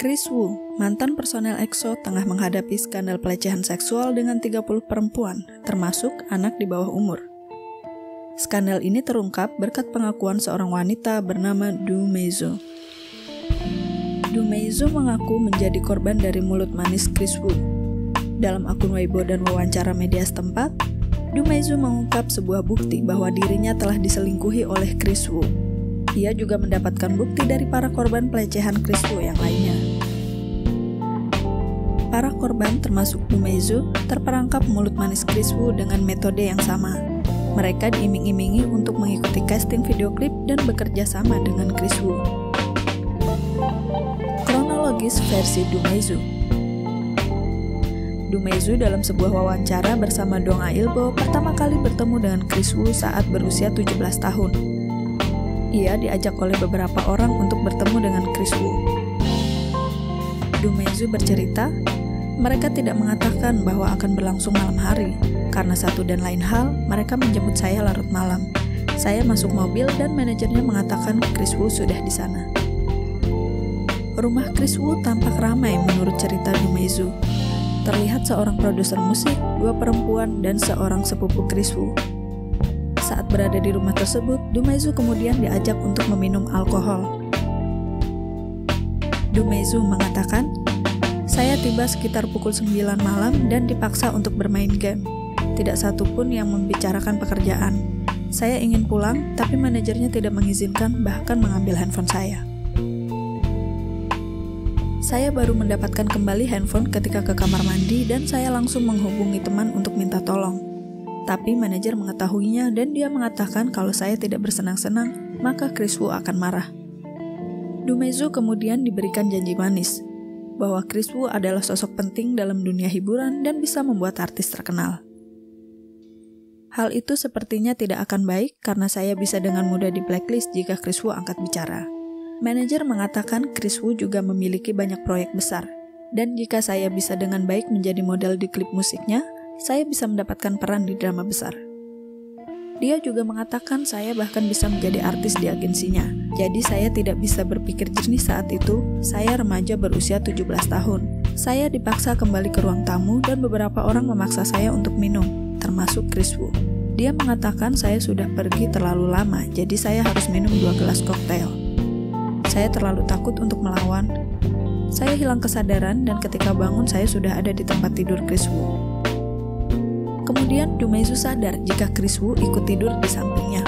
Kris Wu, mantan personel EXO, tengah menghadapi skandal pelecehan seksual dengan 30 perempuan, termasuk anak di bawah umur. Skandal ini terungkap berkat pengakuan seorang wanita bernama Du Meizu. Du Meizu mengaku menjadi korban dari mulut manis Kris Wu. Dalam akun Weibo dan wawancara media setempat, Du Meizu mengungkap sebuah bukti bahwa dirinya telah diselingkuhi oleh Kris Wu. Ia juga mendapatkan bukti dari para korban pelecehan Kris Wu yang lainnya. Para korban termasuk Du Meizu terperangkap mulut manis Kris Wu dengan metode yang sama. Mereka diiming-imingi untuk mengikuti casting video klip dan bekerja sama dengan Kris Wu. Kronologis versi Du Meizu. Du Meizu dalam sebuah wawancara bersama Dong A-ilbo pertama kali bertemu dengan Kris Wu saat berusia 17 tahun. Ia diajak oleh beberapa orang untuk bertemu dengan Kris Wu. Du Meizu bercerita, mereka tidak mengatakan bahwa akan berlangsung malam hari. Karena satu dan lain hal, mereka menjemput saya larut malam. Saya masuk mobil dan manajernya mengatakan Kris Wu sudah di sana. Rumah Kris Wu tampak ramai menurut cerita Du Meizu. Terlihat seorang produser musik, 2 perempuan, dan seorang sepupu Kris Wu. Saat berada di rumah tersebut, Du Meizu kemudian diajak untuk meminum alkohol. Du Meizu mengatakan, "Saya tiba sekitar pukul 9 malam dan dipaksa untuk bermain game. Tidak satu pun yang membicarakan pekerjaan. Saya ingin pulang, tapi manajernya tidak mengizinkan, bahkan mengambil handphone saya. Saya baru mendapatkan kembali handphone ketika ke kamar mandi dan saya langsung menghubungi teman untuk minta tolong. Tapi manajer mengetahuinya dan dia mengatakan kalau saya tidak bersenang-senang, maka Kris Wu akan marah." Du Meizu kemudian diberikan janji manis, bahwa Kris Wu adalah sosok penting dalam dunia hiburan dan bisa membuat artis terkenal. Hal itu sepertinya tidak akan baik karena saya bisa dengan mudah di blacklist jika Kris Wu angkat bicara. Manajer mengatakan Kris Wu juga memiliki banyak proyek besar, dan jika saya bisa dengan baik menjadi model di klip musiknya, saya bisa mendapatkan peran di drama besar. Dia juga mengatakan saya bahkan bisa menjadi artis di agensinya, jadi saya tidak bisa berpikir jernih saat itu. Saya remaja berusia 17 tahun. Saya dipaksa kembali ke ruang tamu dan beberapa orang memaksa saya untuk minum, termasuk Kris Wu. Dia mengatakan saya sudah pergi terlalu lama, jadi saya harus minum 2 gelas koktail. Saya terlalu takut untuk melawan. Saya hilang kesadaran dan ketika bangun saya sudah ada di tempat tidur Kris Wu. Kemudian Du Meizu sadar jika Kris Wu ikut tidur di sampingnya.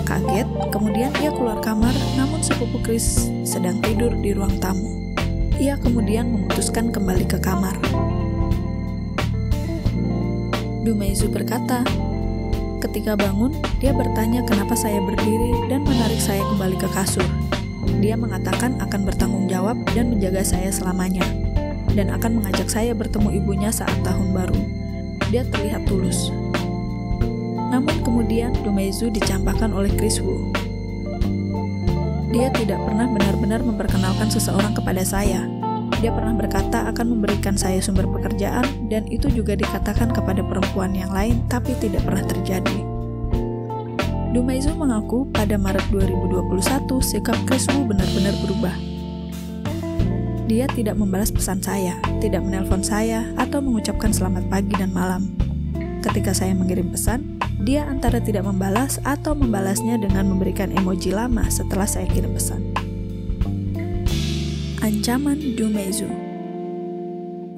Kaget, kemudian ia keluar kamar, namun sepupu Kris sedang tidur di ruang tamu. Ia kemudian memutuskan kembali ke kamar. Du Meizu berkata, ketika bangun, dia bertanya kenapa saya berdiri dan menarik saya kembali ke kasur. Dia mengatakan akan bertanggung jawab dan menjaga saya selamanya, dan akan mengajak saya bertemu ibunya saat tahun baru. Dia terlihat tulus. Namun kemudian Du Meizu dicampakkan oleh Kris Wu. Dia tidak pernah benar-benar memperkenalkan seseorang kepada saya. Dia pernah berkata akan memberikan saya sumber pekerjaan, dan itu juga dikatakan kepada perempuan yang lain, tapi tidak pernah terjadi. Du Meizu mengaku pada Maret 2021 sikap Kris Wu benar-benar berubah. Dia tidak membalas pesan saya, tidak menelpon saya, atau mengucapkan selamat pagi dan malam. Ketika saya mengirim pesan, dia antara tidak membalas atau membalasnya dengan memberikan emoji lama setelah saya kirim pesan. Ancaman Du Meizu.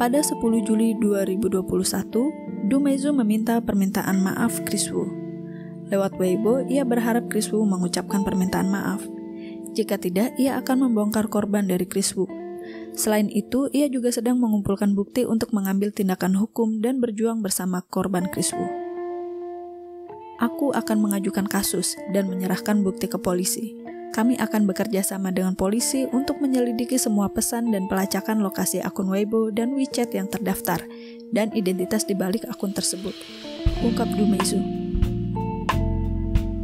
Pada 10 Juli 2021, Du Meizu meminta permintaan maaf Kris Wu. Lewat Weibo, ia berharap Kris Wu mengucapkan permintaan maaf. Jika tidak, ia akan membongkar korban dari Kris Wu. Selain itu, ia juga sedang mengumpulkan bukti untuk mengambil tindakan hukum dan berjuang bersama korban Kris Wu. Aku akan mengajukan kasus dan menyerahkan bukti ke polisi. Kami akan bekerja sama dengan polisi untuk menyelidiki semua pesan dan pelacakan lokasi akun Weibo dan WeChat yang terdaftar, dan identitas di balik akun tersebut, ungkap Du Meizu.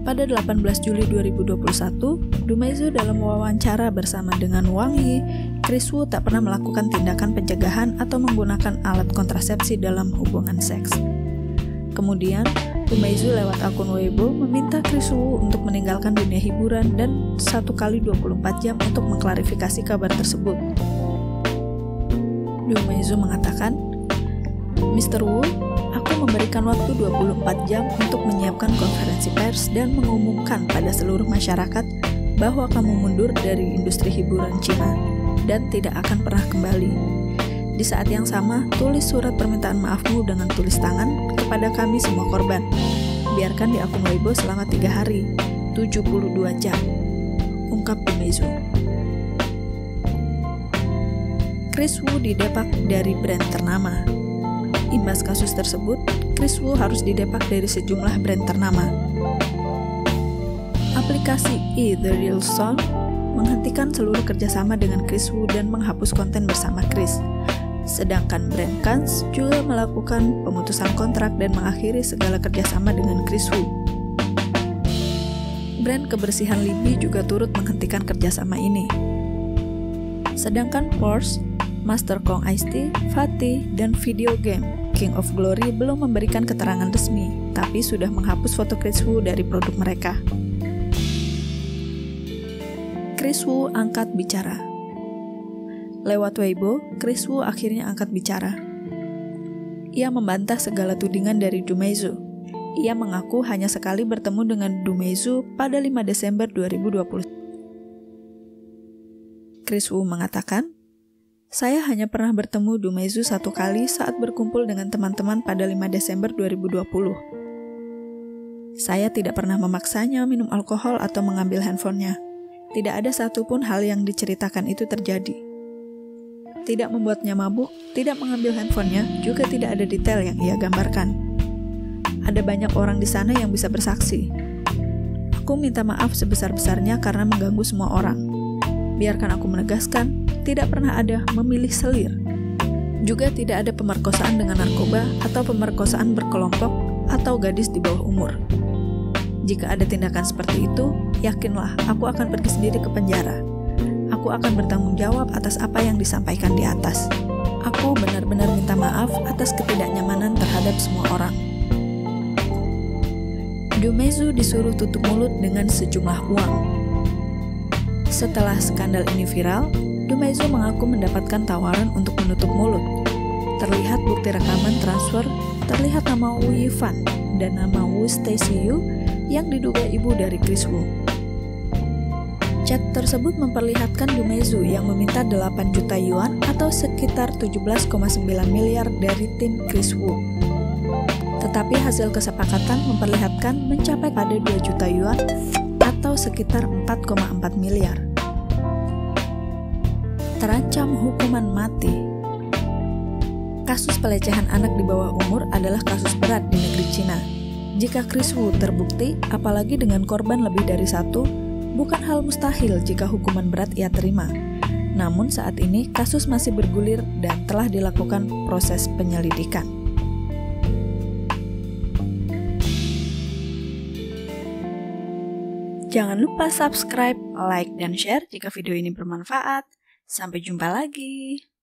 Pada 18 Juli 2021, Du Meizu dalam wawancara bersama dengan Wang Yi, Kris Wu tak pernah melakukan tindakan pencegahan atau menggunakan alat kontrasepsi dalam hubungan seks. Kemudian, Du Meizu lewat akun Weibo meminta Kris Wu untuk meninggalkan dunia hiburan dan 1 kali 24 jam untuk mengklarifikasi kabar tersebut. Du Meizu mengatakan, Mr. Wu, aku memberikan waktu 24 jam untuk menyiapkan konferensi pers dan mengumumkan pada seluruh masyarakat bahwa kamu mundur dari industri hiburan Cina dan tidak akan pernah kembali. Di saat yang sama, tulis surat permintaan maafmu dengan tulis tangan kepada kami semua korban. Biarkan di akun Weibo selama 3 hari, 72 jam, ungkap Du Meizu. Chris Wu didepak dari brand ternama. Imbas kasus tersebut, Chris Wu harus didepak dari sejumlah brand ternama. Aplikasi The Real Song menghentikan seluruh kerjasama dengan Chris Wu dan menghapus konten bersama Chris. Sedangkan brand Kans juga melakukan pemutusan kontrak dan mengakhiri segala kerjasama dengan Chris Wu. Brand kebersihan Libby juga turut menghentikan kerjasama ini. Sedangkan Porsche, Master Kong Ice Tea, Fatih, dan video game King of Glory belum memberikan keterangan resmi, tapi sudah menghapus foto Chris Wu dari produk mereka. Chris Wu angkat bicara. Lewat Weibo, Chris Wu akhirnya angkat bicara. Ia membantah segala tudingan dari Du Meizu. Ia mengaku hanya sekali bertemu dengan Du Meizu pada 5 Desember 2020. Chris Wu mengatakan, saya hanya pernah bertemu Du Meizu 1 kali saat berkumpul dengan teman-teman pada 5 Desember 2020. Saya tidak pernah memaksanya minum alkohol atau mengambil handphonenya. Tidak ada satupun hal yang diceritakan itu terjadi. Tidak membuatnya mabuk, tidak mengambil handphonenya, juga tidak ada detail yang ia gambarkan. Ada banyak orang di sana yang bisa bersaksi. Aku minta maaf sebesar-besarnya karena mengganggu semua orang. Biarkan aku menegaskan, tidak pernah ada memilih selir. Juga tidak ada pemerkosaan dengan narkoba atau pemerkosaan berkelompok atau gadis di bawah umur. Jika ada tindakan seperti itu, yakinlah aku akan pergi sendiri ke penjara. Aku akan bertanggung jawab atas apa yang disampaikan di atas. Aku benar-benar minta maaf atas ketidaknyamanan terhadap semua orang. Du Meizu disuruh tutup mulut dengan sejumlah uang. Setelah skandal ini viral, Du Meizu mengaku mendapatkan tawaran untuk menutup mulut. Terlihat bukti rekaman transfer, terlihat nama Wu Yifan dan nama Wu Stacy Yu yang diduga ibu dari Chris Wu. Chat tersebut memperlihatkan Du Meizu yang meminta 8 juta yuan atau sekitar 17,9 miliar dari tim Chris Wu. Tetapi hasil kesepakatan memperlihatkan mencapai pada 2 juta yuan atau sekitar 4,4 miliar. Terancam hukuman mati. Kasus pelecehan anak di bawah umur adalah kasus berat di negeri Cina. Jika Chris Wu terbukti, apalagi dengan korban lebih dari 1, bukan hal mustahil jika hukuman berat ia terima. Namun saat ini kasus masih bergulir dan telah dilakukan proses penyelidikan. Jangan lupa subscribe, like, dan share jika video ini bermanfaat. Sampai jumpa lagi.